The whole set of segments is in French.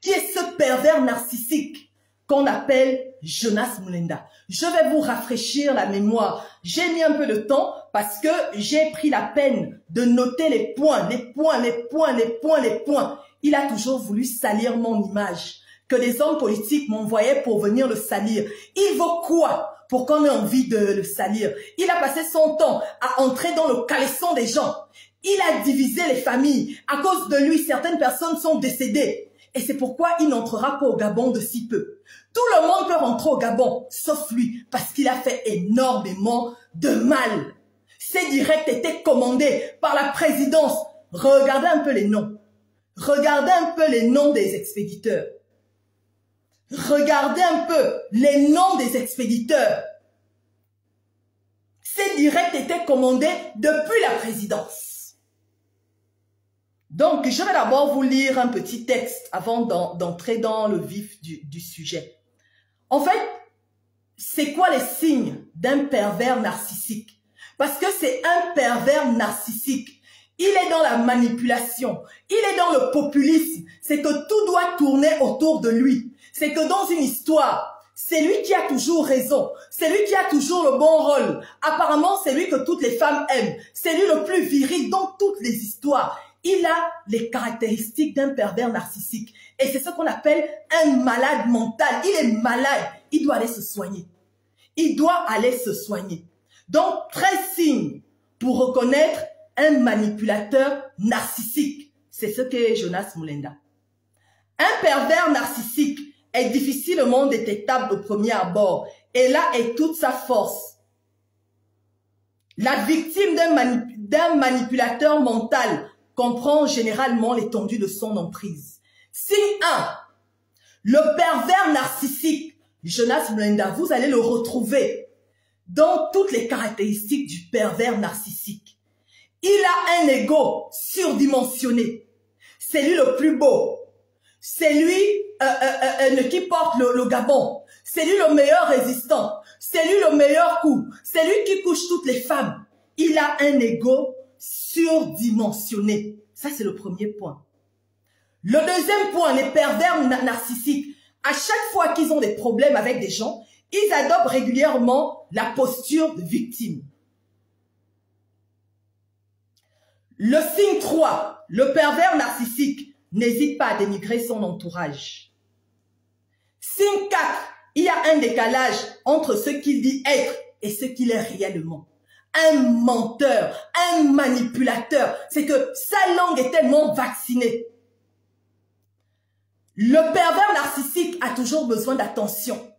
qui est ce pervers narcissique qu'on appelle Jonas Mulenda. Je vais vous rafraîchir la mémoire. J'ai mis un peu de temps parce que j'ai pris la peine de noter les points. Il a toujours voulu salir mon image, que les hommes politiques m'envoyaient pour venir le salir. Il vaut quoi pour qu'on ait envie de le salir? Il a passé son temps à entrer dans le caleçon des gens. Il a divisé les familles. À cause de lui, certaines personnes sont décédées. Et c'est pourquoi il n'entrera pas au Gabon de si peu. Tout le monde peut rentrer au Gabon, sauf lui, parce qu'il a fait énormément de mal. Ses directs étaient commandés par la présidence. Regardez un peu les noms. Regardez un peu les noms des expéditeurs. Regardez un peu les noms des expéditeurs. Ces directs étaient commandés depuis la présidence. Donc, je vais d'abord vous lire un petit texte avant d'entrer dans le vif du sujet. En fait, c'est quoi les signes d'un pervers narcissique? Parce que c'est un pervers narcissique. Il est dans la manipulation. Il est dans le populisme. C'est que tout doit tourner autour de lui. C'est que dans une histoire, c'est lui qui a toujours raison. C'est lui qui a toujours le bon rôle. Apparemment, c'est lui que toutes les femmes aiment. C'est lui le plus viril dans toutes les histoires. Il a les caractéristiques d'un pervers narcissique. Et c'est ce qu'on appelle un malade mental. Il est malade. Il doit aller se soigner. Il doit aller se soigner. Donc, 13 signes pour reconnaître un manipulateur narcissique. C'est ce qu'est Jonas Mulenda. Un pervers narcissique est difficilement détectable au premier abord. Et là est toute sa force. La victime d'un manipulateur mental comprend généralement l'étendue de son emprise. Signe 1. Le pervers narcissique, Jonas Mulenda, vous allez le retrouver dans toutes les caractéristiques du pervers narcissique. Il a un ego surdimensionné. C'est lui le plus beau. C'est lui qui porte le Gabon. C'est lui le meilleur résistant. C'est lui le meilleur coup. C'est lui qui couche toutes les femmes. Il a un ego surdimensionné. Ça, c'est le premier point. Le deuxième point, les pervers narcissiques. À chaque fois qu'ils ont des problèmes avec des gens, ils adoptent régulièrement la posture de victime. Le signe 3, le pervers narcissique n'hésite pas à dénigrer son entourage. Signe 4, il y a un décalage entre ce qu'il dit être et ce qu'il est réellement. Un menteur, un manipulateur, c'est que sa langue est tellement vaccinée. Le pervers narcissique a toujours besoin d'attention.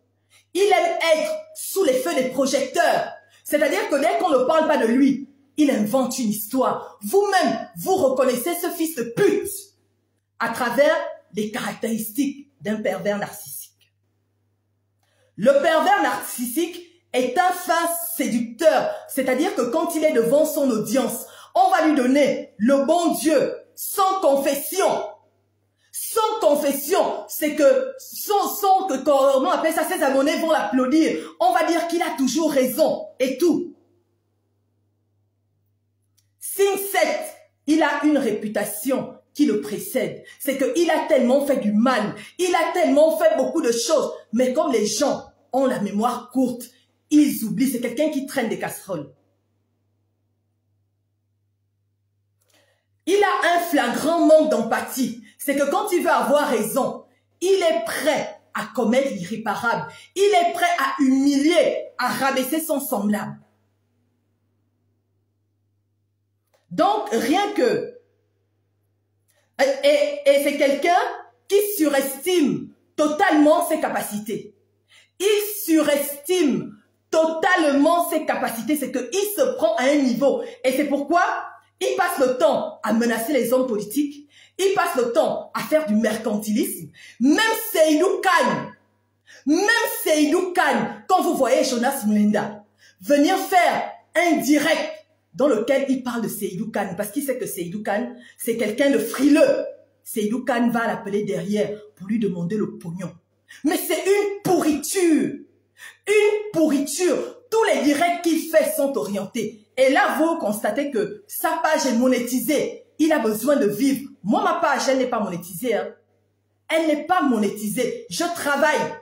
Il aime être sous les feux des projecteurs. C'est-à-dire que dès qu'on ne parle pas de lui, il invente une histoire. Vous-même, vous reconnaissez ce fils de pute à travers les caractéristiques d'un pervers narcissique. Le pervers narcissique est un fin séducteur. C'est-à-dire que quand il est devant son audience, on va lui donner le bon Dieu sans confession. Sans confession, c'est que on appelle ça, ses abonnés vont l'applaudir. On va dire qu'il a toujours raison et tout. Signe 7, il a une réputation qui le précède. C'est qu'il a tellement fait du mal, il a tellement fait beaucoup de choses. Mais comme les gens ont la mémoire courte, ils oublient. C'est quelqu'un qui traîne des casseroles. Il a un flagrant manque d'empathie. C'est que quand il veut avoir raison, il est prêt à commettre l'irréparable. Il est prêt à humilier, à rabaisser son semblable. Donc, rien que... Et c'est quelqu'un qui surestime totalement ses capacités. Il surestime totalement ses capacités. C'est qu'il se prend à un niveau. Et c'est pourquoi il passe le temps à menacer les hommes politiques. Il passe le temps à faire du mercantilisme. Même Seydou Kane, quand vous voyez Jonas Mulenda venir faire un direct dans lequel il parle de Seydou Kane, parce qu'il sait que Seydou Kane, c'est quelqu'un de frileux. Seydou Kane va l'appeler derrière pour lui demander le pognon. Mais c'est une pourriture. Une pourriture. Tous les directs qu'il fait sont orientés. Et là, vous constatez que sa page est monétisée. Il a besoin de vivre. Moi, ma page, elle n'est pas monétisée. Hein. elle n'est pas monétisée. Je travaille.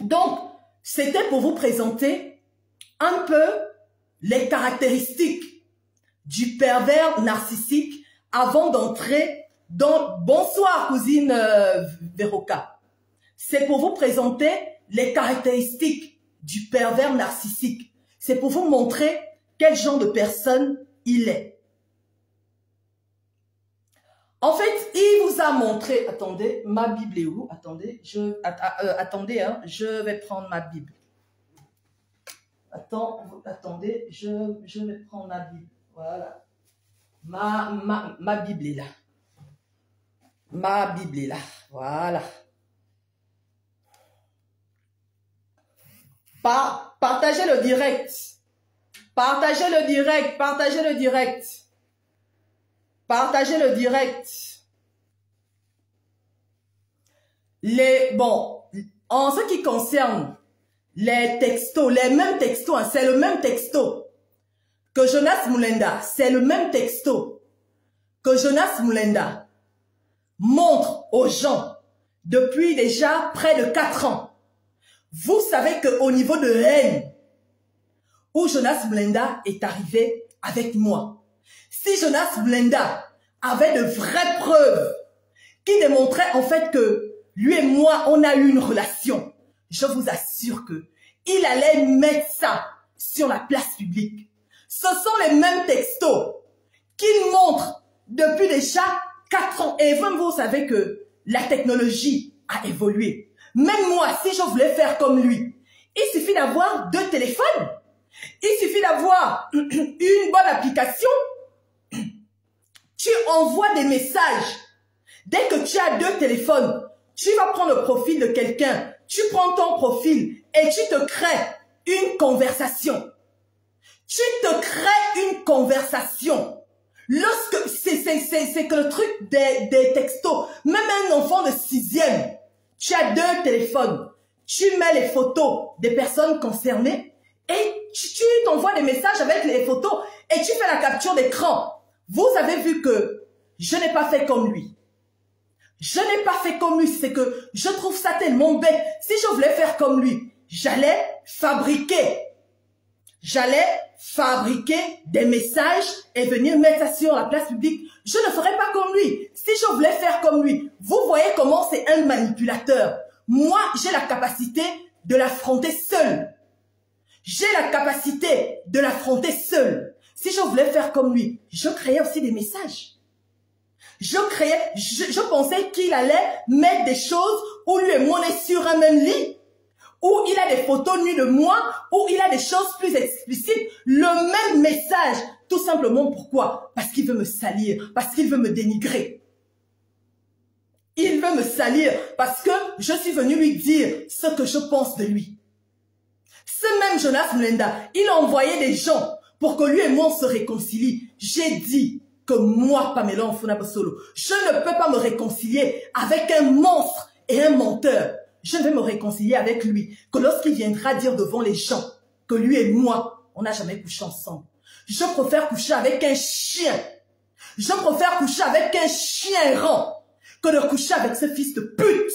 Donc, c'était pour vous présenter un peu les caractéristiques du pervers narcissique avant d'entrer dans... Bonsoir, cousine Véroka. C'est pour vous présenter les caractéristiques du pervers narcissique. C'est pour vous montrer quel genre de personne il est. En fait, il vous a montré... Attendez, ma Bible est où? Attendez, attendez, hein, je vais prendre ma Bible. Attendez, je vais prendre ma Bible. Voilà. Ma Bible est là. Ma Bible est là. Voilà. Partagez le direct. Partagez le direct. Partagez le direct. Partagez le direct. Bon, en ce qui concerne les textos, les mêmes textos, hein, c'est le même texto que Jonas Moulenda, c'est le même texto que Jonas Moulenda montre aux gens depuis déjà près de 4 ans. Vous savez qu'au niveau de haine, où Jonas Moulenda est arrivé avec moi, si Jonas Moulenda avait de vraies preuves qui démontraient en fait que lui et moi, on a eu une relation, je vous assure que il allait mettre ça sur la place publique. Ce sont les mêmes textos qu'il montre depuis déjà 4 ans. Et vous savez que la technologie a évolué. Même moi, si je voulais faire comme lui, il suffit d'avoir 2 téléphones. Il suffit d'avoir une bonne application. Tu envoies des messages. Dès que tu as 2 téléphones, tu vas prendre le profil de quelqu'un. Tu prends ton profil et tu te crées une conversation. Tu te crées une conversation. Lorsque c'est que le truc des textos, même un enfant de 6e, tu as 2 téléphones, tu mets les photos des personnes concernées et tu t'envoies des messages avec les photos et tu fais la capture d'écran. Vous avez vu que je n'ai pas fait comme lui. Je n'ai pas fait comme lui, c'est que je trouve ça tellement bête. Si je voulais faire comme lui, j'allais fabriquer des messages et venir mettre ça sur la place publique. Je ne ferais pas comme lui. Si je voulais faire comme lui, vous voyez comment c'est un manipulateur. Moi, j'ai la capacité de l'affronter seul. J'ai la capacité de l'affronter seul. Si je voulais faire comme lui, je créais aussi des messages. Je pensais qu'il allait mettre des choses où lui et moi on est sur un même lit, où il a des photos nues de moi, où il a des choses plus explicites, le même message. Tout simplement pourquoi? Parce qu'il veut me salir, parce qu'il veut me dénigrer. Il veut me salir parce que je suis venu lui dire ce que je pense de lui. Ce même Jonas Moulenda, il a envoyé des gens pour que lui et moi on se réconcilie. J'ai dit que moi, Pamela Mfuna-Bosolo, je ne peux pas me réconcilier avec un monstre et un menteur. Je vais me réconcilier avec lui, que lorsqu'il viendra dire devant les gens que lui et moi, on n'a jamais couché ensemble. Je préfère coucher avec un chien. Je préfère coucher avec un chien errant que de coucher avec ce fils de pute.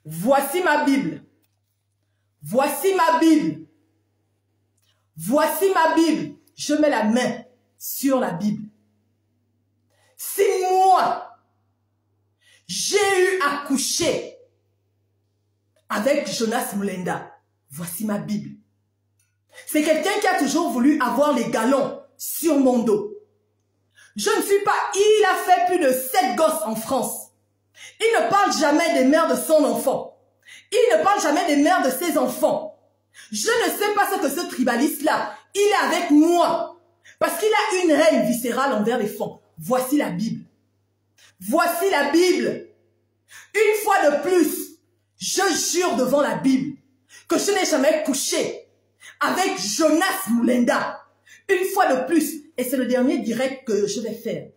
Voici ma Bible. Voici ma Bible. Voici ma Bible. Je mets la main sur la Bible. Si moi, j'ai eu à coucher avec Jonas Moulenda, voici ma Bible. C'est quelqu'un qui a toujours voulu avoir les galons sur mon dos. Je ne suis pas... Il a fait plus de 7 gosses en France. Il ne parle jamais des mères de son enfant. Il ne parle jamais des mères de ses enfants. Je ne sais pas ce que ce tribaliste-là, il est avec moi. Parce qu'il a une haine viscérale envers les femmes. Voici la Bible. Voici la Bible. Une fois de plus, je jure devant la Bible que je n'ai jamais couché avec Jonas Moulenda. Une fois de plus. Et c'est le dernier direct que je vais faire.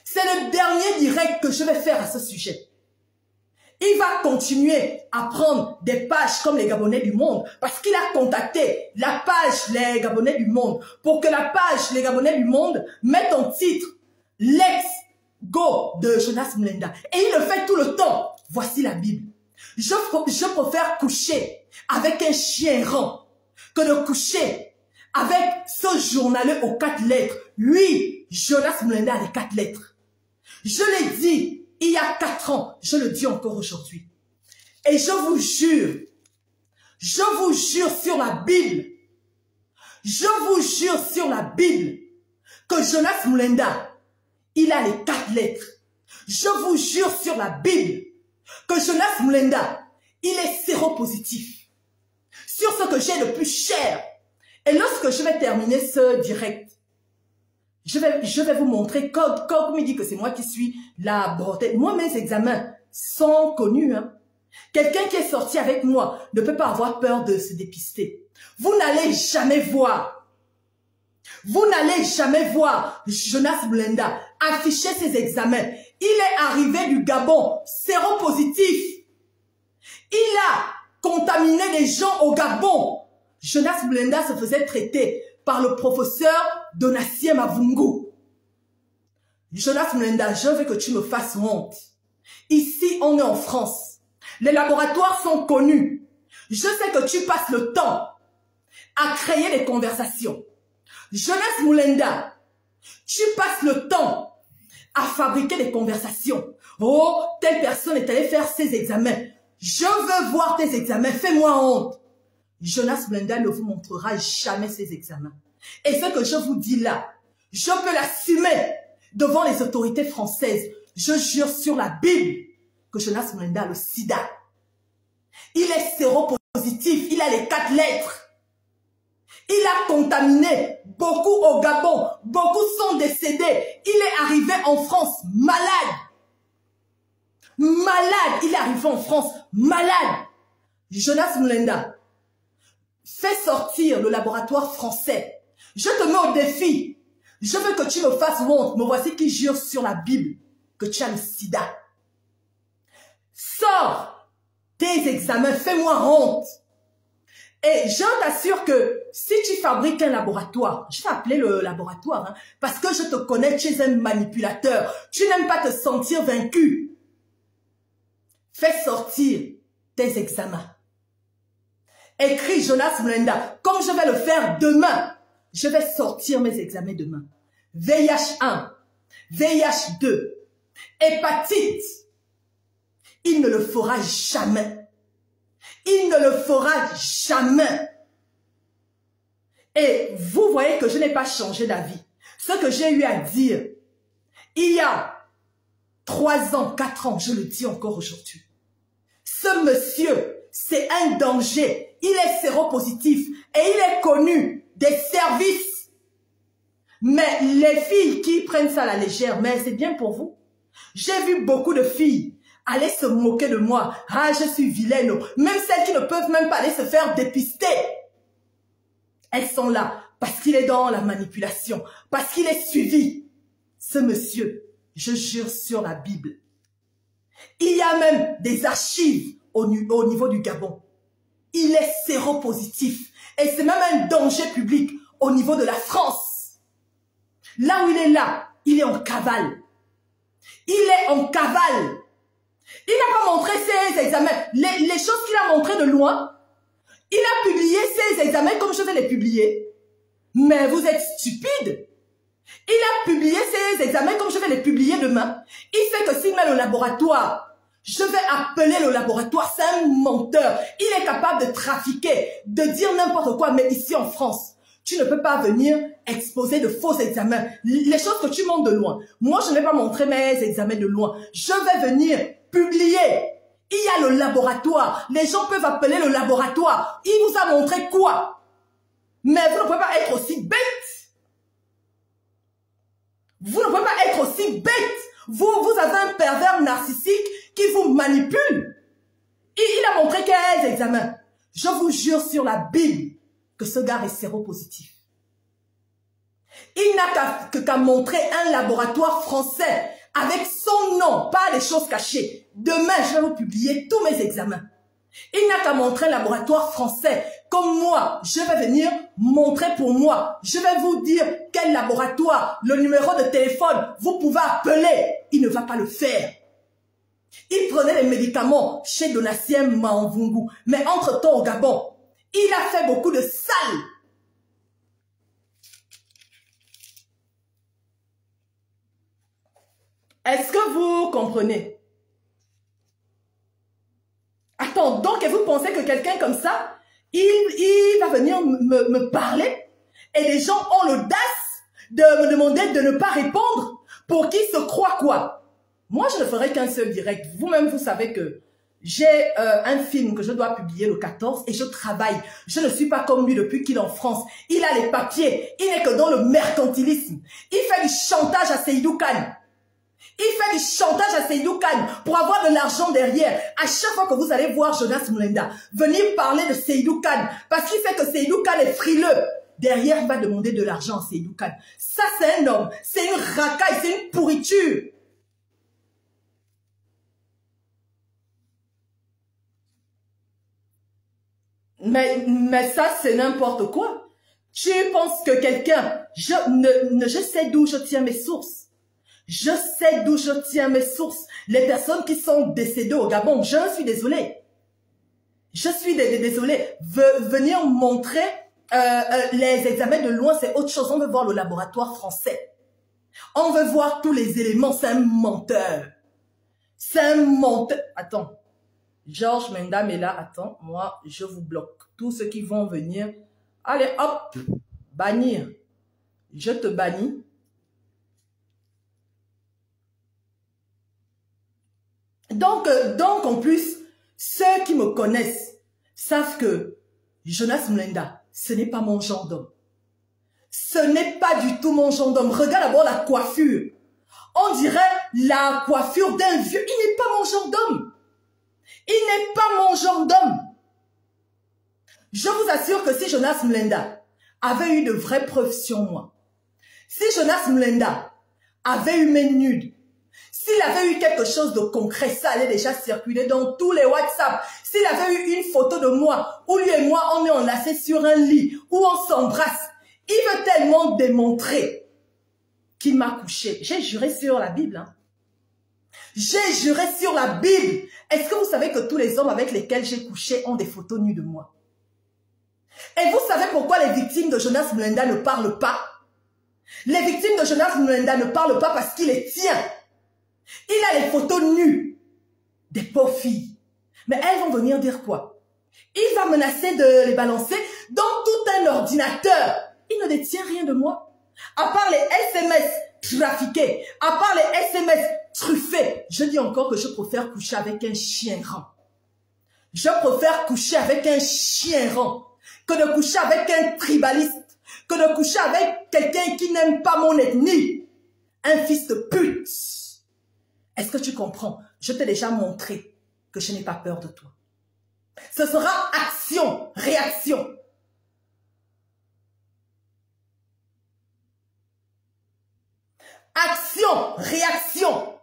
C'est le dernier direct que je vais faire à ce sujet. Il va continuer à prendre des pages comme les Gabonais du monde parce qu'il a contacté la page Les Gabonais du monde pour que la page Les Gabonais du monde mette en titre l'ex-go de Jonas Mulenda. Et il le fait tout le temps. Voici la Bible. Je préfère coucher avec un chien errant que de coucher avec ce journaleux aux 4 lettres. Oui, Jonas Mulenda a les 4 lettres. Je l'ai dit il y a 4 ans, je le dis encore aujourd'hui. Et je vous jure sur la Bible, que Jonas Mulenda, il a les 4 lettres. Je vous jure sur la Bible que Jonas Mulenda, il est séropositif sur ce que j'ai le plus cher. Et lorsque je vais terminer ce direct, je vais vous montrer, comme il dit que c'est moi qui suis la bretelle. Moi, mes examens sont connus. Hein. Quelqu'un qui est sorti avec moi ne peut pas avoir peur de se dépister. Vous n'allez jamais voir Jonas Mulenda afficher ses examens. Il est arrivé du Gabon, séropositif. Il a contaminé les gens au Gabon. Jonas Mulenda se faisait traiter par le professeur Donatien Mavungu. Jonas Mulenda, je veux que tu me fasses honte. Ici, on est en France. Les laboratoires sont connus. Je sais que tu passes le temps à créer des conversations. Jonas Mulenda, tu passes le temps à fabriquer des conversations. Oh, telle personne est allée faire ses examens. Je veux voir tes examens. Fais-moi honte. Jonas Mulenda ne vous montrera jamais ses examens. Et ce que je vous dis là, je peux l'assumer devant les autorités françaises. Je jure sur la Bible que Jonas Mulenda a le sida. Il est séropositif, il a les 4 lettres. Il a contaminé beaucoup au Gabon, beaucoup sont décédés. Il est arrivé en France malade. Malade, il est arrivé en France malade. Jonas Mulenda, fais sortir le laboratoire français. Je te mets au défi. Je veux que tu me fasses honte. Me voici qui jure sur la Bible que tu as le sida. Sors tes examens, fais-moi honte. Et je t'assure que si tu fabriques un laboratoire, je vais appeler le laboratoire, hein, parce que je te connais, tu es un manipulateur. Tu n'aimes pas te sentir vaincu. Fais sortir tes examens. Écris Jonas Mulenda, comme je vais le faire demain. Je vais sortir mes examens demain. VIH1, VIH2, hépatite. Il ne le fera jamais. Il ne le fera jamais. Et vous voyez que je n'ai pas changé d'avis. Ce que j'ai eu à dire, il y a 3 ans, 4 ans, je le dis encore aujourd'hui. Ce monsieur, c'est un danger. Il est séropositif et il est connu des services. Mais les filles qui prennent ça à la légère, mais c'est bien pour vous. J'ai vu beaucoup de filles aller se moquer de moi. Ah, je suis vilaine. Même celles qui ne peuvent même pas aller se faire dépister. Elles sont là parce qu'il est dans la manipulation, parce qu'il est suivi. Ce monsieur, je jure sur la Bible. Il y a même des archives au niveau du Gabon. Il est séropositif. Et c'est même un danger public au niveau de la France. Là où il est là, il est en cavale. Il est en cavale. Il n'a pas montré ses examens. Les choses qu'il a montrées de loin, il a publié ses examens comme je vais les publier. Mais vous êtes stupide. Il a publié ses examens comme je vais les publier demain. Il sait que s'il met le laboratoire, je vais appeler le laboratoire, c'est un menteur. Il est capable de trafiquer, de dire n'importe quoi. Mais ici en France, tu ne peux pas venir exposer de faux examens. Les choses que tu montres de loin. Moi, je ne vais pas montrer mes examens de loin. Je vais venir publier. Il y a le laboratoire. Les gens peuvent appeler le laboratoire. Il vous a montré quoi? Mais vous ne pouvez pas être aussi bête. Vous ne pouvez pas être aussi bête. Vous avez un pervers narcissique qui vous manipule. Il a montré quels examens. Je vous jure sur la Bible que ce gars est séropositif. Il n'a qu'à montrer un laboratoire français avec son nom, pas les choses cachées. Demain, je vais vous publier tous mes examens. Il n'a qu'à montrer un laboratoire français. Comme moi, je vais venir montrer pour moi. Je vais vous dire quel laboratoire, le numéro de téléphone, vous pouvez appeler. Il ne va pas le faire. Il prenait les médicaments chez Donatien Manvungu. Mais entre-temps, au Gabon, il a fait beaucoup de sales. Est-ce que vous comprenez? Attends, donc vous pensez que quelqu'un comme ça, il va venir me parler et les gens ont l'audace de me demander de ne pas répondre pour qu'ils se croient quoi? Moi, je ne ferai qu'un seul direct. Vous-même, vous savez que j'ai un film que je dois publier le 14 et je travaille. Je ne suis pas comme lui depuis qu'il est en France. Il a les papiers. Il n'est que dans le mercantilisme. Il fait du chantage à Seydou Kane. Il fait du chantage à Seydou Kane pour avoir de l'argent derrière. À chaque fois que vous allez voir Jonas Mulenda venir parler de Seydou Kane, parce qu'il sait que Seydou Kane est frileux, derrière il va demander de l'argent à Seydou Kane. Ça c'est un homme, c'est une racaille, c'est une pourriture. Mais ça c'est n'importe quoi. Tu penses que quelqu'un, je sais d'où je tiens mes sources. Je sais d'où je tiens mes sources. Les personnes qui sont décédées au Gabon, je suis désolée. Je suis désolée. Venir montrer les examens de loin, c'est autre chose. On veut voir le laboratoire français. On veut voir tous les éléments. C'est un menteur. C'est un menteur. Attends. Georges Menda est là. Attends, moi, je vous bloque. Tous ceux qui vont venir. Allez, hop. Bannir. Je te bannis. Donc, en plus, ceux qui me connaissent savent que Jonas Mulenda, ce n'est pas mon genre d'homme. Ce n'est pas du tout mon genre d'homme. Regarde d'abord la coiffure. On dirait la coiffure d'un vieux. Il n'est pas mon genre d'homme. Il n'est pas mon genre d'homme. Je vous assure que si Jonas Mulenda avait eu de vraies preuves sur moi, si Jonas Mulenda avait eu mes nudes, s'il avait eu quelque chose de concret, ça allait déjà circuler dans tous les WhatsApp. S'il avait eu une photo de moi, où lui et moi, on est enlacés sur un lit, où on s'embrasse, il veut tellement démontrer qu'il m'a couché. J'ai juré sur la Bible. Hein. J'ai juré sur la Bible. Est-ce que vous savez que tous les hommes avec lesquels j'ai couché ont des photos nues de moi? Et vous savez pourquoi les victimes de Jonas Mulenda ne parlent pas? Les victimes de Jonas Mulenda ne parlent pas parce qu'il les tient. Il a les photos nues des pauvres filles. Mais elles vont venir dire quoi? Il va menacer de les balancer dans tout un ordinateur. Il ne détient rien de moi. À part les SMS trafiqués, à part les SMS truffés. Je dis encore que je préfère coucher avec un chien rang. Je préfère coucher avec un chien rang que de coucher avec un tribaliste, que de coucher avec quelqu'un qui n'aime pas mon ethnie. Un fils de pute. Est-ce que tu comprends? Je t'ai déjà montré que je n'ai pas peur de toi. Ce sera action, réaction. Action, réaction.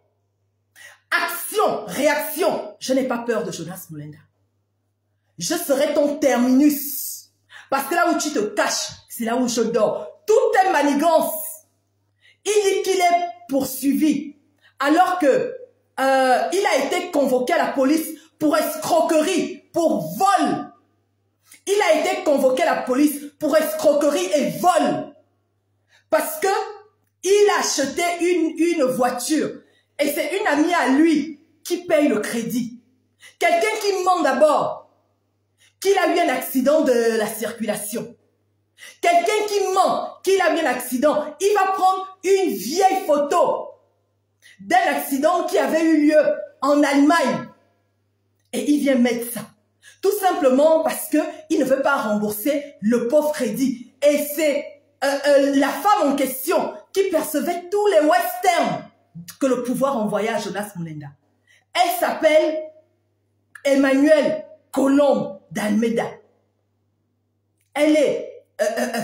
Action, réaction. Je n'ai pas peur de Jonas Mulenda. Je serai ton terminus. Parce que là où tu te caches, c'est là où je dors. Toutes tes manigances. Il dit qu'il est poursuivi. Alors que il a été convoqué à la police pour escroquerie, pour vol. Il a été convoqué à la police pour escroquerie et vol. Parce que il a acheté une voiture. Et c'est une amie à lui qui paye le crédit. Quelqu'un qui ment d'abord qu'il a eu un accident de la circulation. Quelqu'un qui ment qu'il a eu un accident. Il va prendre une vieille photo d'un accident qui avait eu lieu en Allemagne. Et il vient mettre ça. Tout simplement parce qu'il ne veut pas rembourser le pauvre crédit. Et c'est la femme en question qui percevait tous les westerns que le pouvoir envoyait à Jonas Mulenda. Elle s'appelle Emmanuelle Colombe d'Almeida. Elle est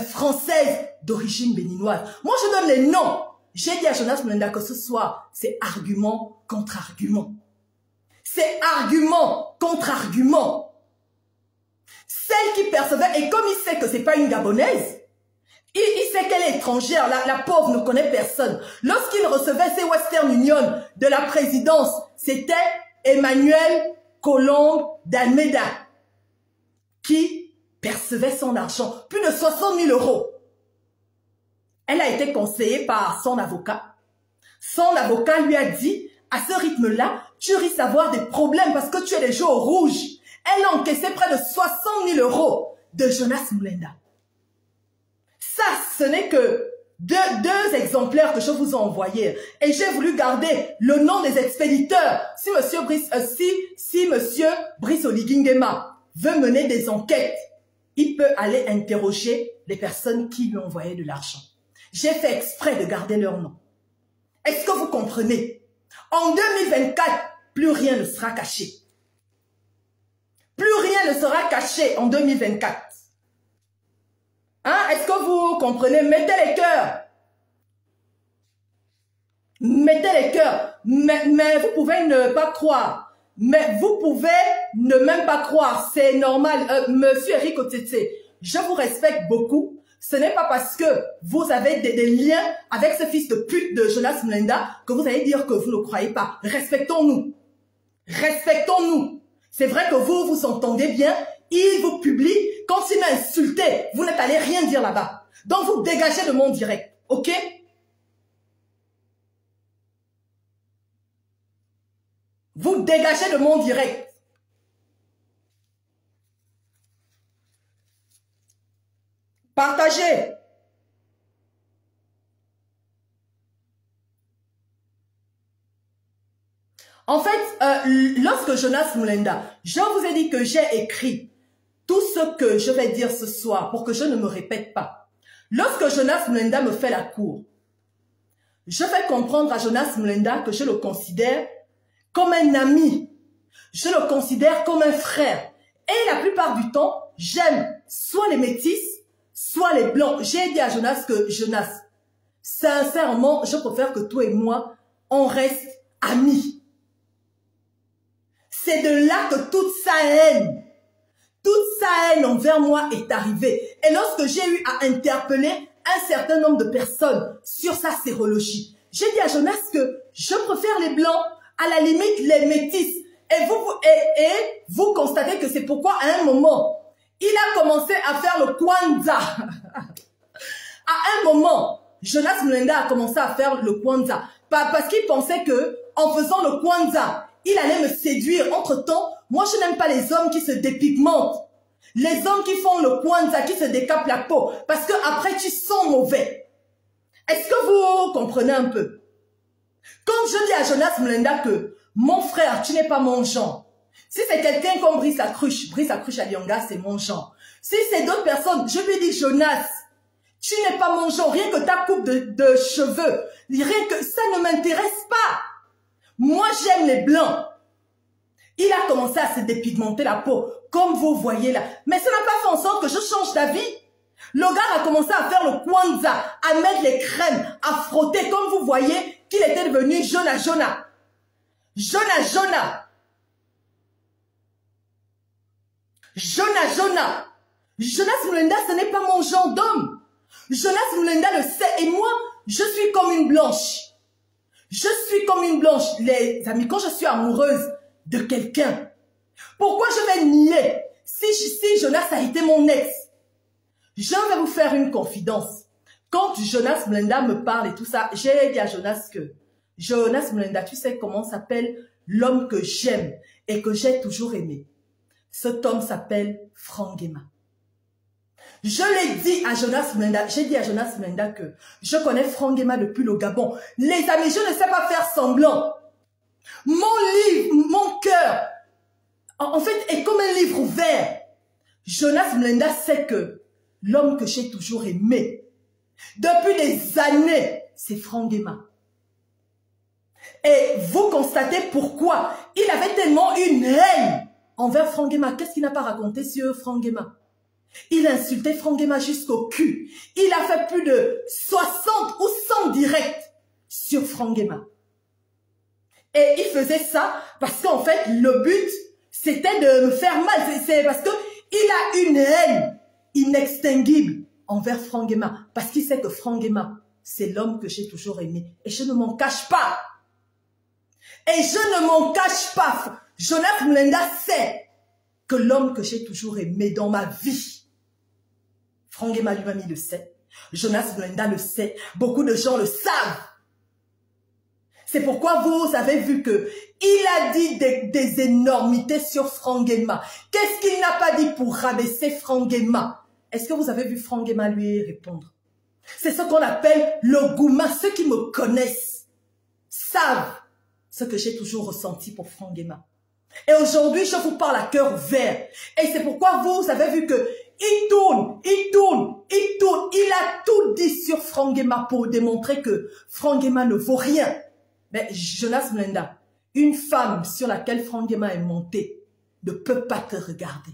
française d'origine béninoise. Moi, je donne les noms. j'ai dit à Jonas Mulenda que ce soir, c'est argument contre argument. C'est argument contre argument. Celle qui percevait, et comme il sait que c'est pas une Gabonaise, il sait qu'elle est étrangère, la pauvre ne connaît personne. Lorsqu'il recevait ses Western Union de la présidence, c'était Emmanuel Colombe d'Almeida qui percevait son argent, plus de 60 000 €. Elle a été conseillée par son avocat. Son avocat lui a dit, à ce rythme-là, tu risques d'avoir des problèmes parce que tu es déjà au rouge. Elle a encaissé près de 60 000 € de Jonas Mulenda. Ça, ce n'est que deux exemplaires que je vous ai envoyés. Et j'ai voulu garder le nom des expéditeurs. Si monsieur Brice Oligingema veut mener des enquêtes, il peut aller interroger les personnes qui lui ont envoyé de l'argent. J'ai fait exprès de garder leur nom. Est-ce que vous comprenez? En 2024, plus rien ne sera caché. Plus rien ne sera caché en 2024. Hein? Est-ce que vous comprenez? Mettez les cœurs. Mettez les cœurs. Mais vous pouvez ne pas croire. Mais vous pouvez ne même pas croire. C'est normal. Monsieur Eric Otete, je vous respecte beaucoup. Ce n'est pas parce que vous avez des liens avec ce fils de pute de Jonas Mulenda que vous allez dire que vous ne croyez pas. Respectons-nous. Respectons-nous. C'est vrai que vous vous entendez bien. Il vous publie. Quand il m'a insulté, vous n'êtes allé rien dire là-bas. Donc vous dégagez de mon direct. Ok? Vous dégagez de mon direct. Partagez. En fait, lorsque Jonas Mulenda, je vous ai dit que j'ai écrit tout ce que je vais dire ce soir pour que je ne me répète pas. Lorsque Jonas Mulenda me fait la cour, je fais comprendre à Jonas Mulenda que je le considère comme un ami. Je le considère comme un frère. Et la plupart du temps, j'aime soit les métis, soit les blancs. J'ai dit à Jonas que Jonas, sincèrement, je préfère que toi et moi, on reste amis. C'est de là que toute sa haine envers moi est arrivée. Et lorsque j'ai eu à interpeller un certain nombre de personnes sur sa sérologie, j'ai dit à Jonas que je préfère les blancs, à la limite les métis. Et vous constatez que c'est pourquoi à un moment, il a commencé à faire le Kwanza. À un moment, Jonas Mulenda a commencé à faire le Kwanza. Parce qu'il pensait que en faisant le Kwanza, il allait me séduire. Entre-temps, moi je n'aime pas les hommes qui se dépigmentent. Les hommes qui font le Kwanza, qui se décapent la peau. Parce que après tu sens mauvais. Est-ce que vous comprenez un peu? Quand je dis à Jonas Mulenda que mon frère, tu n'es pas mon genre. Si c'est quelqu'un comme Brice Lacruche à Lyonga, c'est mon genre. Si c'est d'autres personnes, je lui dis Jonas, tu n'es pas mon genre. Rien que ta coupe de cheveux, rien que ça ne m'intéresse pas. Moi, j'aime les blancs. Il a commencé à se dépigmenter la peau, comme vous voyez là. Mais ça n'a pas fait en sorte que je change d'avis. Le gars a commencé à faire le Kwanza, à mettre les crèmes, à frotter, comme vous voyez, qu'il était devenu Jonah. Jonas Mulenda, ce n'est pas mon genre d'homme. Jonas Mulenda le sait. Et moi, je suis comme une blanche. Je suis comme une blanche. Les amis, quand je suis amoureuse de quelqu'un, pourquoi je vais nier? Si Jonas a été mon ex, je vais vous faire une confidence. Quand Jonas Mulenda me parle et tout ça, j'ai dit à Jonas que Jonas Mulenda, tu sais comment s'appelle l'homme que j'aime et que j'ai toujours aimé. Cet homme s'appelle Frangema. Je l'ai dit à Jonas Mulenda, j'ai dit à Jonas Mulenda que je connais Frangema depuis le Gabon. Les amis, je ne sais pas faire semblant. Mon livre, mon cœur, en fait, est comme un livre ouvert. Jonas Mulenda sait que l'homme que j'ai toujours aimé, depuis des années, c'est Frangema. Et vous constatez pourquoi il avait tellement une haine envers Frangema. Qu'est-ce qu'il n'a pas raconté sur Frangema? Il a insulté Frangema jusqu'au cul. Il a fait plus de 60 ou 100 directs sur Frangema. Et il faisait ça parce qu'en fait, le but, c'était de me faire mal. C'est parce que il a une haine inextinguible envers Frangema. Parce qu'il sait que Frangema, c'est l'homme que j'ai toujours aimé. Et je ne m'en cache pas. Et je ne m'en cache pas. Jonas Mulenda sait que l'homme que j'ai toujours aimé dans ma vie, Frangema lui-même, il le sait. Jonas Mulenda le sait. Beaucoup de gens le savent. C'est pourquoi vous avez vu que il a dit des énormités sur Frangema. Qu'est-ce qu'il n'a pas dit pour rabaisser Frangema? Est-ce que vous avez vu Frangema lui répondre? C'est ce qu'on appelle le gouma. Ceux qui me connaissent savent ce que j'ai toujours ressenti pour Frangema. Et aujourd'hui, je vous parle à cœur ouvert. Et c'est pourquoi vous avez vu que il tourne. Il a tout dit sur Frangema pour démontrer que Frangema ne vaut rien. Mais Jonas Mulenda, une femme sur laquelle Frangema est montée, ne peut pas te regarder.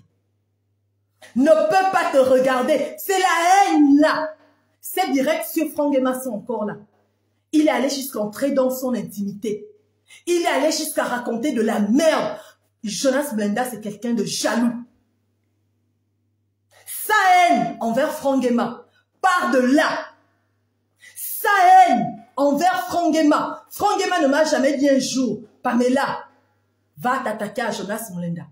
Ne peut pas te regarder. C'est la haine là. C'est direct sur Frangema, c'est encore là. Il est allé jusqu'à entrer dans son intimité. Il est allé jusqu'à raconter de la merde. Jonas Mulenda, c'est quelqu'un de jaloux. Sa haine envers Frangema part de là. Sa haine envers Frangema. Frangema ne m'a jamais dit un jour, Pamela, va t'attaquer à Jonas Mulenda.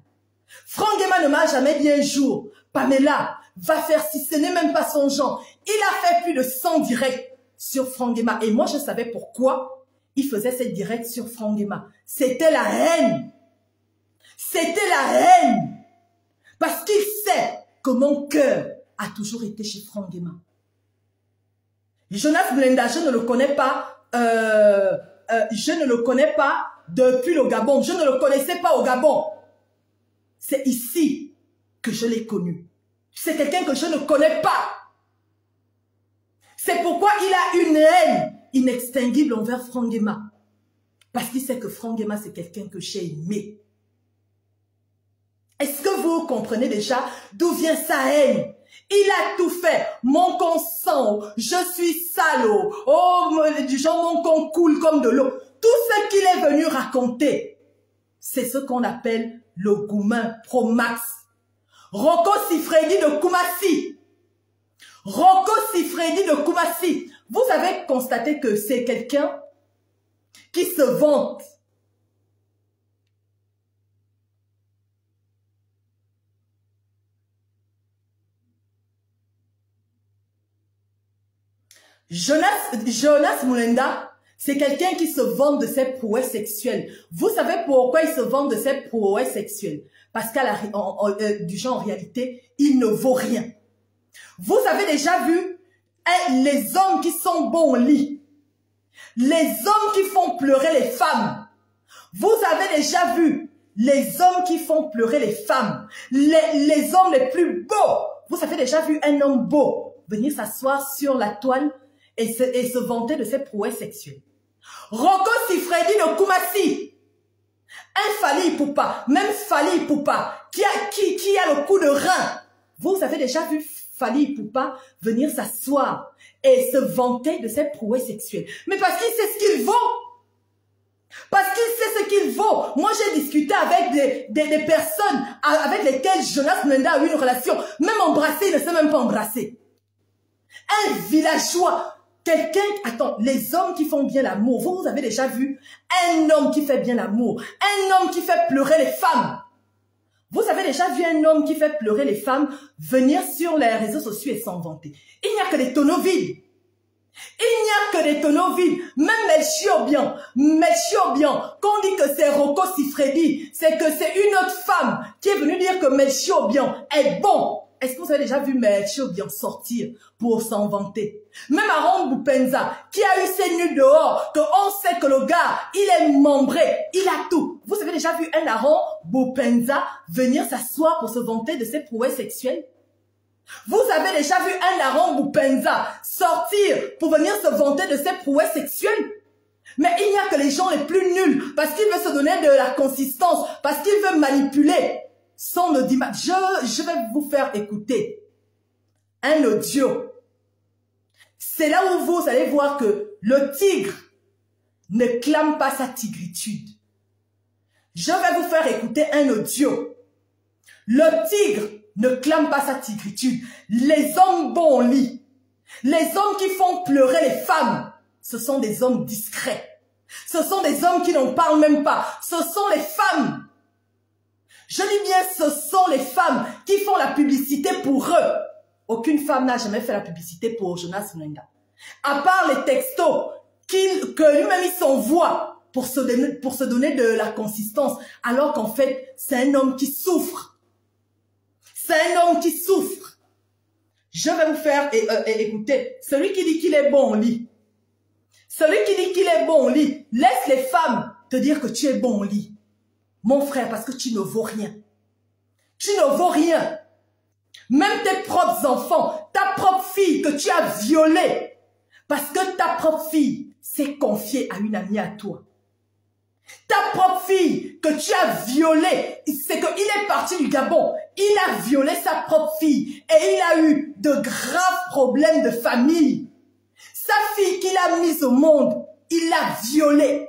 Frangema ne m'a jamais dit un jour, Pamela, va faire si ce n'est même pas son genre. Il a fait plus de 100 directs sur Frangema. Et moi, je savais pourquoi il faisait ces directs sur Frangema. C'était la haine. C'était la haine. Parce qu'il sait que mon cœur a toujours été chez Frangema. Jonas Mulenda, je ne le connais pas. Je ne le connais pas depuis le Gabon. Je ne le connaissais pas au Gabon. C'est ici que je l'ai connu. C'est quelqu'un que je ne connais pas. C'est pourquoi il a une haine inextinguible envers Frangema. Parce qu'il sait que Frangema, c'est quelqu'un que j'ai aimé. Est-ce que vous comprenez déjà d'où vient sa haine? Il a tout fait. Mon consent, je suis salaud. Oh, du genre, mon con coule comme de l'eau. Tout ce qu'il est venu raconter, c'est ce qu'on appelle le Goumin Pro Max. Rocco Siffredi de Koumassi. Rocco Siffredi de Koumassi. Vous avez constaté que c'est quelqu'un qui se vante. Jonas Mulenda, c'est quelqu'un qui se vante de ses prouesses sexuelles. Vous savez pourquoi il se vante de ses prouesses sexuelles? Parce du genre, en réalité, il ne vaut rien. Vous avez déjà vu les hommes qui sont bons au lit, les hommes qui font pleurer les femmes. Vous avez déjà vu les hommes qui font pleurer les femmes, les hommes les plus beaux. Vous avez déjà vu un homme beau venir s'asseoir sur la toile et se vanter de ses prouesses sexuelles. Rocco Siffredi de Koumassi, un Fally Ipupa, même Fally Ipupa, qui a le coup de rein. Vous avez déjà vu Fally Ipupa venir s'asseoir et se vanter de ses prouesses sexuelles. Mais parce qu'il sait ce qu'il vaut. Parce qu'il sait ce qu'il vaut. Moi, j'ai discuté avec des personnes avec lesquelles Jonas Mulenda a eu une relation. Même embrasser, il ne sait même pas embrasser. Un villageois. Quelqu'un, attends, les hommes qui font bien l'amour, vous avez déjà vu un homme qui fait bien l'amour, un homme qui fait pleurer les femmes. Vous avez déjà vu un homme qui fait pleurer les femmes venir sur les réseaux sociaux et s'en vanter. Il n'y a que des tonneaux vides. Il n'y a que des tonneaux vides. Même Melchior Bian, quand on dit que c'est Rocco Siffredi, c'est que c'est une autre femme qui est venue dire que Melchior Bian est bon. Est-ce que vous avez déjà vu Melchior Bian sortir pour s'en vanter? Même Aaron Boupenza, qui a eu ses nuits dehors, qu'on sait que le gars, il est membré, il a tout. Vous avez déjà vu un Aaron Boupenza venir s'asseoir pour se vanter de ses prouesses sexuelles? Vous avez déjà vu un Aaron Boupenza sortir pour venir se vanter de ses prouesses sexuelles? Mais il n'y a que les gens les plus nuls, parce qu'il veut se donner de la consistance, parce qu'il veut manipuler. Son audimat. Je vais vous faire écouter un audio. C'est là où vous allez voir que le tigre ne clame pas sa tigritude. Je vais vous faire écouter un audio. Le tigre ne clame pas sa tigritude. Les hommes bons au lit, les hommes qui font pleurer les femmes, ce sont des hommes discrets. Ce sont des hommes qui n'en parlent même pas. Ce sont les femmes. Je dis bien, ce sont les femmes qui font la publicité pour eux. Aucune femme n'a jamais fait la publicité pour Jonas Mlenga. À part les textos que lui-même il s'envoie pour se donner de la consistance, alors qu'en fait, c'est un homme qui souffre. C'est un homme qui souffre. Je vais vous faire écouter. Celui qui dit qu'il est bon au lit. Celui qui dit qu'il est bon au lit, laisse les femmes te dire que tu es bon au lit. Mon frère, parce que tu ne vaux rien. Tu ne vaux rien. Même tes propres enfants, ta propre fille que tu as violée, parce que ta propre fille s'est confiée à une amie à toi. Ta propre fille que tu as violée, c'est qu'il est parti du Gabon. Il a violé sa propre fille et il a eu de graves problèmes de famille. Sa fille qu'il a mise au monde, il l'a violée.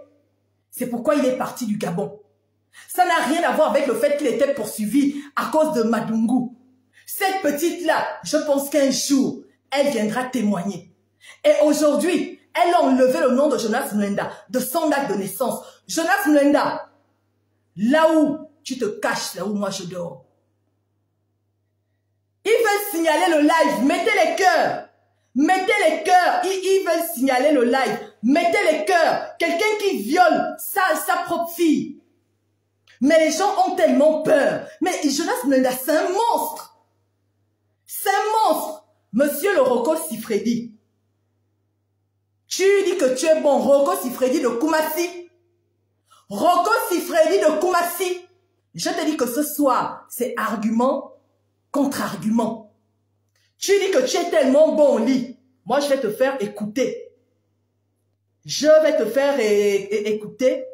C'est pourquoi il est parti du Gabon. Ça n'a rien à voir avec le fait qu'il était poursuivi à cause de Madungu. Cette petite-là, je pense qu'un jour, elle viendra témoigner. Et aujourd'hui, elle a enlevé le nom de Jonas Mlenda de son acte de naissance. Jonas Mlenda, là où tu te caches, là où moi je dors. Ils veulent signaler le live, mettez les cœurs. Mettez les cœurs, ils veulent signaler le live. Mettez les cœurs. Quelqu'un qui viole sa propre fille. Mais les gens ont tellement peur. Mais Jonas Mlenda, c'est un monstre. C'est un monstre. Monsieur le Rocco Siffredi. Tu dis que tu es bon. Rocco Siffredi de Koumassi. Rocco Siffredi de Koumassi. Je te dis que ce soir, c'est argument contre argument. Tu dis que tu es tellement bon au lit. Moi, je vais te faire écouter. Je vais te faire écouter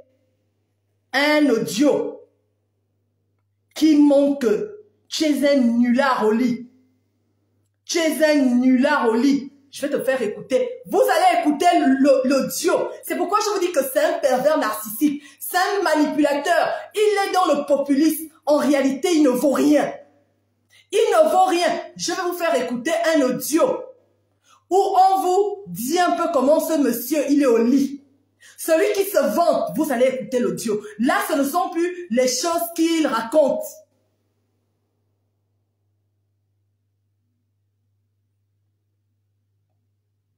un audio qui montre que tu es un nulard au lit. Tu es un nulard au lit. Je vais te faire écouter. Vous allez écouter l'audio. C'est pourquoi je vous dis que c'est un pervers narcissique. C'est un manipulateur. Il est dans le populisme. En réalité, il ne vaut rien. Il ne vaut rien. Je vais vous faire écouter un audio où on vous dit un peu comment ce monsieur, il est au lit. Celui qui se vante, vous allez écouter l'audio. Là, ce ne sont plus les choses qu'il raconte.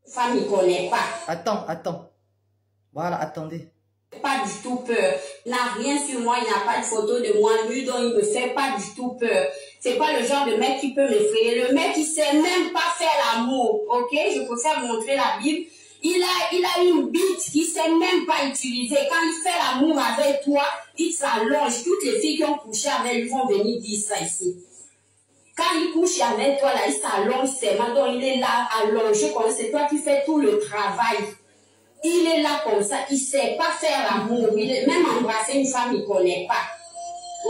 Femme, il ne connaît pas. Attends. Voilà, attendez. Pas du tout peur. Il n'a rien sur moi, il n'a pas de photo de moi nue, donc il ne me fait pas du tout peur. C'est pas le genre de mec qui peut m'effrayer. Le mec, il sait même pas faire l'amour, ok? Je préfère montrer la Bible. Il a une bite qu'il sait même pas utiliser. Quand il fait l'amour avec toi, il s'allonge. Toutes les filles qui ont couché avec lui vont venir dire ça ici. Quand il couche avec toi, là, il s'allonge seulement, donc il est là allongé comme c'est toi qui fais tout le travail. Il est là comme ça, il ne sait pas faire l'amour. Même embrasser une femme, il ne connaît pas.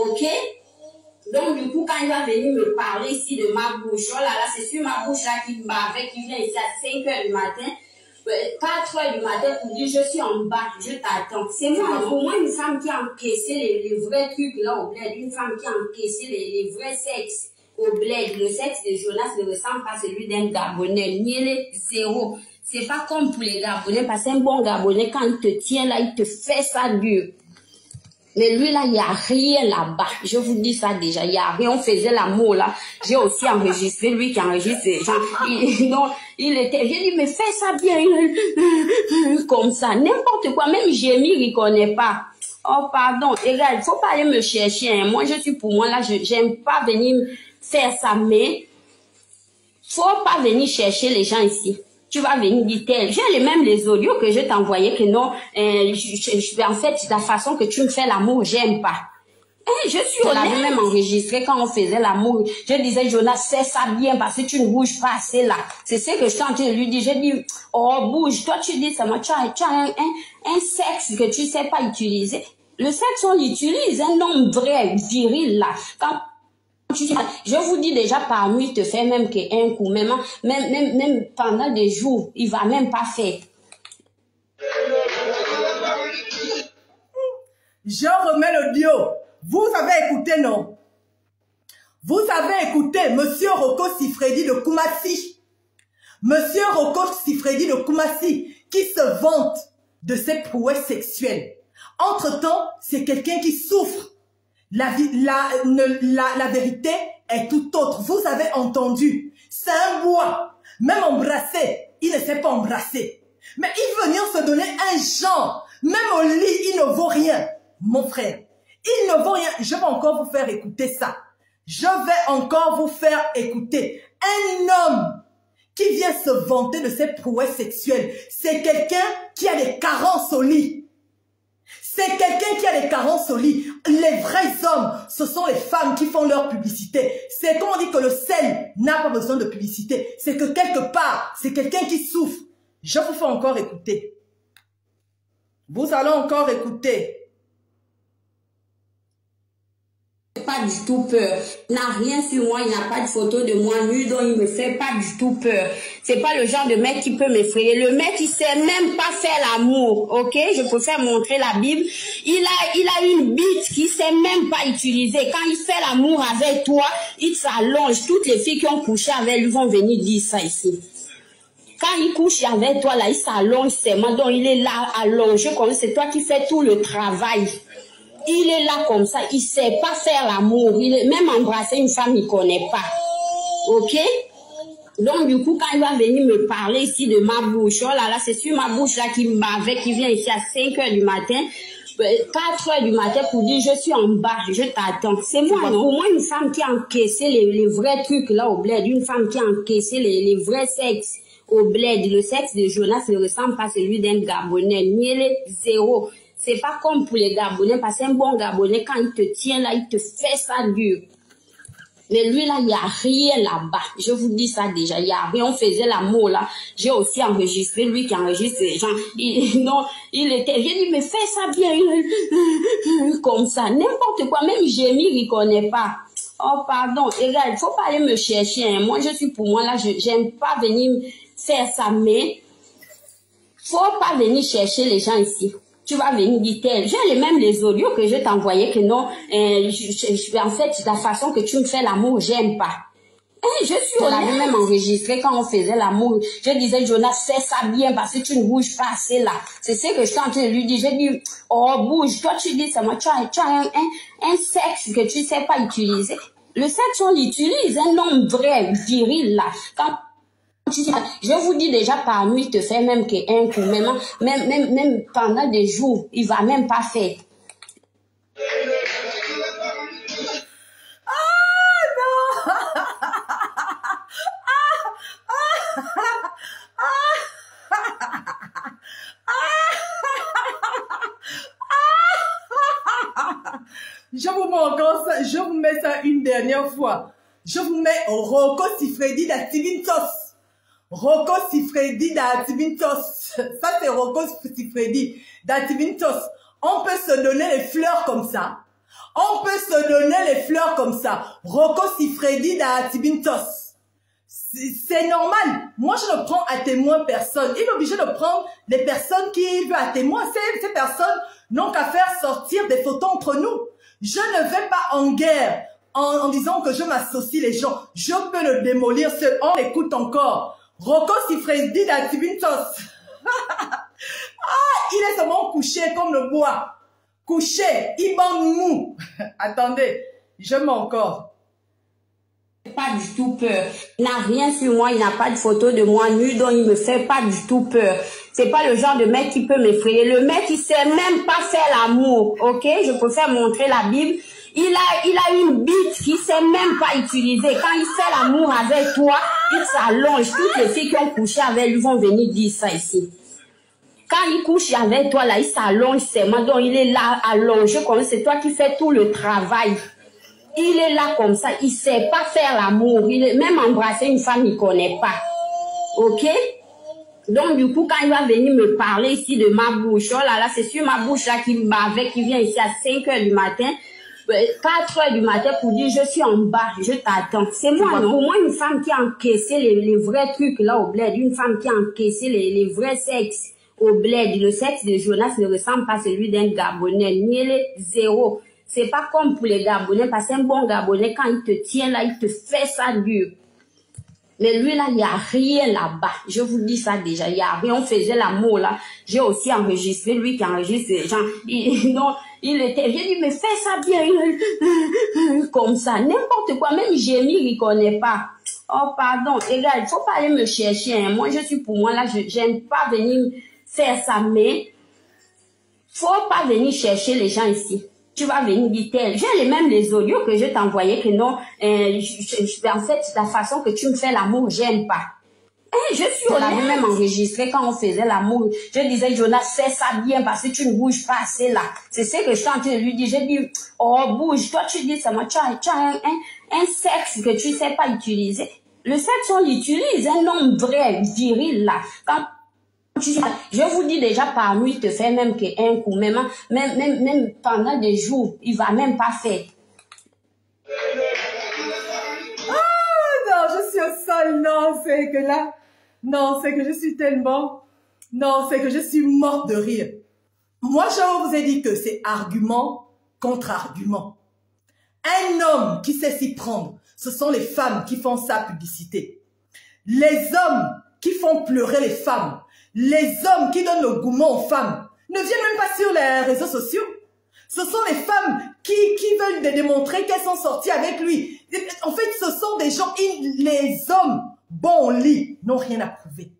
Ok? Donc, du coup, quand il va venir me parler ici de ma bouche, oh là là, c'est sur ma bouche là qu'il m'avait, qui vient ici à 5 h du matin, 4 h du matin pour dire je suis en bas, je t'attends. C'est moi, pour moi, une femme qui a encaissé les vrais trucs là au bled, une femme qui a encaissé les vrais sexes au bled. Le sexe de Jonas ne ressemble pas à celui d'un Gabonais, ni les zéro. C'est pas comme pour les Gabonais, parce qu'un bon Gabonais, quand il te tient là, il te fait ça dur. Mais lui là, il n'y a rien là-bas. Je vous dis ça déjà, il n'y a rien. On faisait l'amour là. J'ai aussi enregistré, lui qui enregistre les gens. Donc, il était, j'ai dit, mais fais ça bien. Comme ça, n'importe quoi. Même gémir, il ne connaît pas. Oh, pardon. Et là, il ne faut pas aller me chercher. Hein. Moi, je suis pour moi là, je n'aime pas venir faire ça. Mais, faut pas venir chercher les gens ici. Tu vas venir dire tel. J'ai même les audios que je t'envoyais que non, en fait, la façon que tu me fais l'amour, j'aime pas. Je suis honnête. Je l'avais même enregistré quand on faisait l'amour. Je disais, Jonas, fais ça bien parce que tu ne bouges pas assez là. C'est ce que je suis en train de lui dire. J'ai dit, oh, bouge. Toi, tu dis ça, moi, tu as un sexe que tu sais pas utiliser. Le sexe, on l'utilise. Un homme vrai, viril là. Quand je vous dis déjà, par nuit, il te fait même qu'un coup, même pendant des jours, il va même pas faire. Je remets l'audio. Vous avez écouté, non? Vous avez écouté Monsieur Rocco Siffredi de Koumassi. Monsieur Rocco Siffredi de Koumassi qui se vante de ses prouesses sexuelles. Entre-temps, c'est quelqu'un qui souffre. La vérité est tout autre. Vous avez entendu. C'est un bois. Même embrassé, il ne sait pas embrasser. Mais il veut venir se donner un genre. Même au lit, il ne vaut rien. Mon frère, il ne vaut rien. Je vais encore vous faire écouter ça. Je vais encore vous faire écouter. Un homme qui vient se vanter de ses prouesses sexuelles, c'est quelqu'un qui a des carences au lit. C'est quelqu'un qui a des carences au lit. Les vrais hommes, ce sont les femmes qui font leur publicité. C'est comme on dit que le sel n'a pas besoin de publicité. C'est que quelque part, c'est quelqu'un qui souffre. Je vous fais encore écouter. Vous allez encore écouter. Pas du tout peur. Il n'a rien sur moi, il n'a pas de photo de moi nu, donc il me fait pas du tout peur. C'est pas le genre de mec qui peut m'effrayer. Le mec, il sait même pas faire l'amour, ok? Je préfère montrer la Bible. Il a une bite qu'il sait même pas utiliser. Quand il fait l'amour avec toi, il s'allonge. Toutes les filles qui ont couché avec lui vont venir dire ça ici. Quand il couche avec toi, là, il s'allonge seulement, donc il est là allongé comme c'est toi qui fais tout le travail. Il est là comme ça, il sait pas faire l'amour, même embrasser une femme, il connaît pas. Ok? Donc du coup, quand il va venir me parler ici de ma bouche, oh là là, c'est sur ma bouche là qui m'avait, qui vient ici à 5 h du matin, 4 h du matin pour dire je suis en bas, je t'attends. C'est moi, non? Pour moi, une femme qui a encaissé les vrais trucs là au bled, une femme qui a encaissé les vrais sexes au bled. Le sexe de Jonas ne ressemble pas à celui d'un Gabonais, miel zéro. C'est pas comme pour les Gabonais, parce qu'un bon Gabonais, quand il te tient là, il te fait ça dur. Mais lui là, il n'y a rien là-bas. Je vous dis ça déjà, il n'y a rien. On faisait l'amour là. J'ai aussi enregistré, lui qui enregistre les gens. Il était, j'ai dit, mais fais ça bien, comme ça. N'importe quoi, même gémir, il ne connaît pas. Oh pardon, regarde, il ne faut pas aller me chercher. Hein. Moi, je suis pour moi là, j'aime pas venir faire ça, mais faut pas venir chercher les gens ici. Tu vas venir dire tel. J'ai même les audios que je t'envoyais que non, en fait, la façon que tu me fais l'amour, j'aime pas. Je suis on l'avait même enregistré quand on faisait l'amour. Je disais, Jonas, fais ça bien parce que tu ne bouges pas assez là. C'est ce que je suis en train de lui dire. J'ai dit, oh, bouge. Toi, tu dis, c'est moi, tu as un sexe que tu ne sais pas utiliser. Le sexe, on l'utilise. Un homme vrai, viril là. Quand je vous dis déjà par nuit, il te fait même qu'un coup, même pendant des jours, il va même pas faire. Ah non. Je vous mets encore ça, je vous mets ça une dernière fois. Je vous mets Rocco Siffredi d'Atibintos. Rocco Siffredi d'Atibintos. Ça, c'est Rocco Siffredi d'Atibintos. On peut se donner les fleurs comme ça. On peut se donner les fleurs comme ça. Rocco Siffredi d'Atibintos. C'est normal. Moi, je ne prends à témoin personne. Il est obligé de prendre les personnes qui veulent à témoin. Ces personnes n'ont qu'à faire sortir des photos entre nous. Je ne vais pas en guerre en disant que je m'associe les gens. Je peux le démolir seul. On l'écoute encore. Rocco Siffredi d'Atibintos. Il est seulement couché comme le bois. Couché, il bande mou. Attendez, je mets encore. Pas du tout peur. Il n'a rien sur moi, il n'a pas de photo de moi nu, donc il me fait pas du tout peur. C'est pas le genre de mec qui peut m'effrayer. Le mec, il sait même pas faire l'amour, ok? Je préfère montrer la Bible. Il a une bite qu'il sait même pas utiliser. Quand il fait l'amour avec toi, il s'allonge. Toutes les filles qui ont couché avec lui vont venir dire ça ici. Quand il couche avec toi, là, il s'allonge seulement. Donc, il est là allongé comme c'est toi qui fais tout le travail. Il est là comme ça. Il sait pas faire l'amour. Même embrasser une femme, il connaît pas. Ok? Donc, du coup, quand il va venir me parler ici de ma bouche, oh là là, c'est sur ma bouche là qui vient ici à 5 h du matin. 4 h du matin pour dire je suis en bas, je t'attends. C'est moi, non? Pour moi, une femme qui a encaissé les vrais trucs là au bled, une femme qui a encaissé les vrais sexes au bled. Le sexe de Jonas ne ressemble pas à celui d'un Gabonais. Niele zéro. C'est pas comme pour les Gabonais, parce qu'un bon Gabonais, quand il te tient là, il te fait ça dur. Mais lui là, il n'y a rien là-bas. Je vous dis ça déjà, il n'y a rien. On faisait l'amour là. J'ai aussi enregistré, lui qui enregistre les gens. Il était, j'ai dit, mais fais ça bien. Comme ça, n'importe quoi. Même gémir, il ne connaît pas. Oh, pardon. Et là, il ne faut pas aller me chercher. Hein. Moi, je suis pour moi là, je n'aime pas venir faire ça. Mais il ne faut pas venir chercher les gens ici. Tu vas venir dire tel. J'ai les audios que je t'envoyais que non, en fait, la façon que tu me fais l'amour, j'aime pas. Je suis honnête. On avait même enregistré quand on faisait l'amour. Je disais, Jonas, fais ça bien parce que tu ne bouges pas assez là. C'est ce que je suis en train de lui dire. J'ai dit, oh, bouge. Toi, tu dis ça, moi, tu as un sexe que tu ne sais pas utiliser. Le sexe, on l'utilise. Un homme vrai, viril là. Quand je vous dis déjà, par nuit, il te fait même qu'un coup, même pendant des jours, il va même pas faire. Ah non, je suis au sol, non, c'est que là, non, c'est que je suis tellement, non, c'est que je suis morte de rire. Moi, je vous ai dit que c'est argument contre argument. Un homme qui sait s'y prendre, ce sont les femmes qui font sa publicité. Les hommes qui font pleurer les femmes. Les hommes qui donnent le gourmand aux femmes ne viennent même pas sur les réseaux sociaux. Ce sont les femmes qui veulent démontrer qu'elles sont sorties avec lui. En fait, ce sont des gens, les hommes bons au lit n'ont rien à prouver.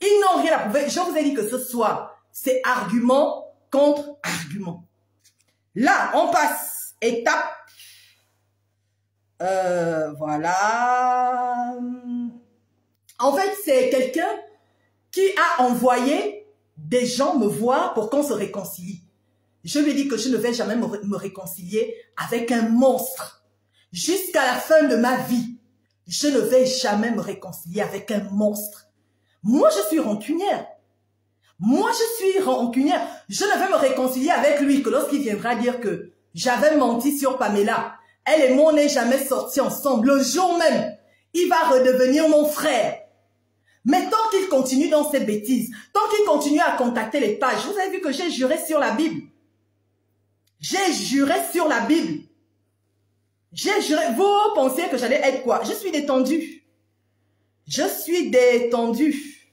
Ils n'ont rien à prouver. Je vous ai dit que ce soir, c'est argument contre argument. Là, on passe étape. Voilà. En fait, c'est quelqu'un qui a envoyé des gens me voir pour qu'on se réconcilie. Je lui ai dit que je ne vais jamais me réconcilier avec un monstre. Jusqu'à la fin de ma vie, je ne vais jamais me réconcilier avec un monstre. Moi, je suis rancunière. Moi, je suis rancunière. Je ne vais me réconcilier avec lui que lorsqu'il viendra dire que j'avais menti sur Pamela. Elle et moi, on n'est jamais sortis ensemble. Le jour même, il va redevenir mon frère. Mais tant qu'il continue dans ses bêtises, tant qu'il continue à contacter les pages, vous avez vu que j'ai juré sur la Bible. J'ai juré sur la Bible. J'ai juré. Vous pensiez que j'allais être quoi? Je suis détendue. Je suis détendue.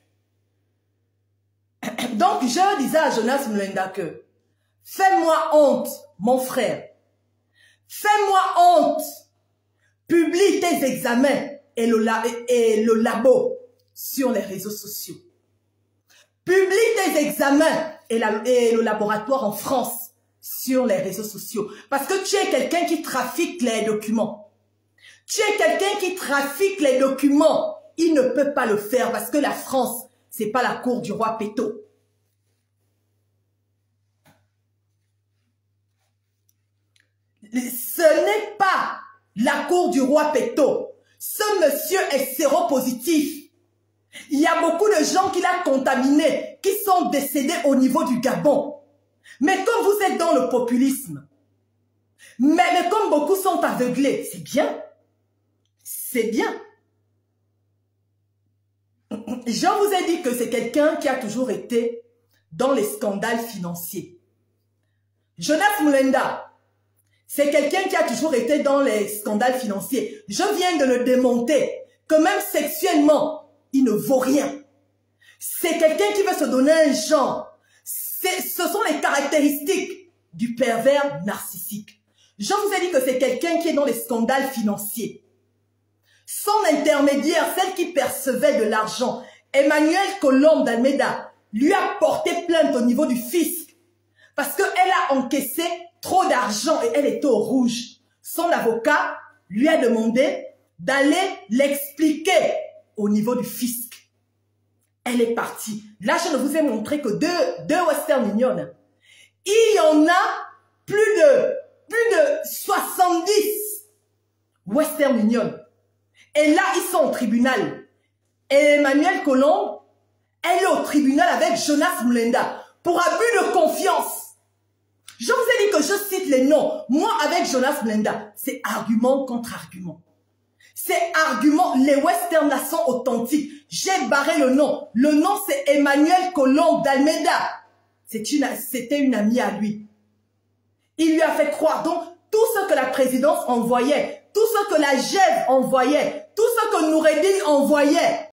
Donc, je disais à Jonas Mulenda que fais-moi honte, mon frère. Fais-moi honte. Publie tes examens et le labo sur les réseaux sociaux. Publie tes examens et le laboratoire en France sur les réseaux sociaux. Parce que tu es quelqu'un qui trafique les documents. Tu es quelqu'un qui trafique les documents. Il ne peut pas le faire parce que la France, c'est pas la cour du roi Péto. Ce n'est pas la cour du roi Péto. Ce monsieur est séropositif. Il y a beaucoup de gens qui l'ont contaminé, qui sont décédés au niveau du Gabon. Mais comme vous êtes dans le populisme, mais comme beaucoup sont aveuglés, c'est bien. C'est bien. Je vous ai dit que c'est quelqu'un qui a toujours été dans les scandales financiers. Jonas Mulenda, c'est quelqu'un qui a toujours été dans les scandales financiers. Je viens de le démonter, que même sexuellement, il ne vaut rien. C'est quelqu'un qui veut se donner un genre. Ce sont les caractéristiques du pervers narcissique. Je vous ai dit que c'est quelqu'un qui est dans les scandales financiers. Son intermédiaire, celle qui percevait de l'argent, Emmanuel Colombe d'Almeida, lui a porté plainte au niveau du fisc. Parce qu'elle a encaissé trop d'argent et elle était au rouge. Son avocat lui a demandé d'aller l'expliquer au niveau du fisc. Elle est partie. Là, je ne vous ai montré que deux Western Union. Il y en a plus de 70 Western Union. Et là, ils sont au tribunal. Et Emmanuel Colombe, elle est au tribunal avec Jonas Mulenda pour abus de confiance. Je vous ai dit que je cite les noms. Moi, avec Jonas Mulenda, c'est argument contre argument. Ces arguments, les westerns là sont authentiques. J'ai barré le nom. Le nom, c'est Emmanuel Colombe d'Almeida. C'était une amie à lui. Il lui a fait croire. Donc, tout ce que la présidence envoyait, tout ce que la GEV envoyait, tout ce que Noureddin envoyait,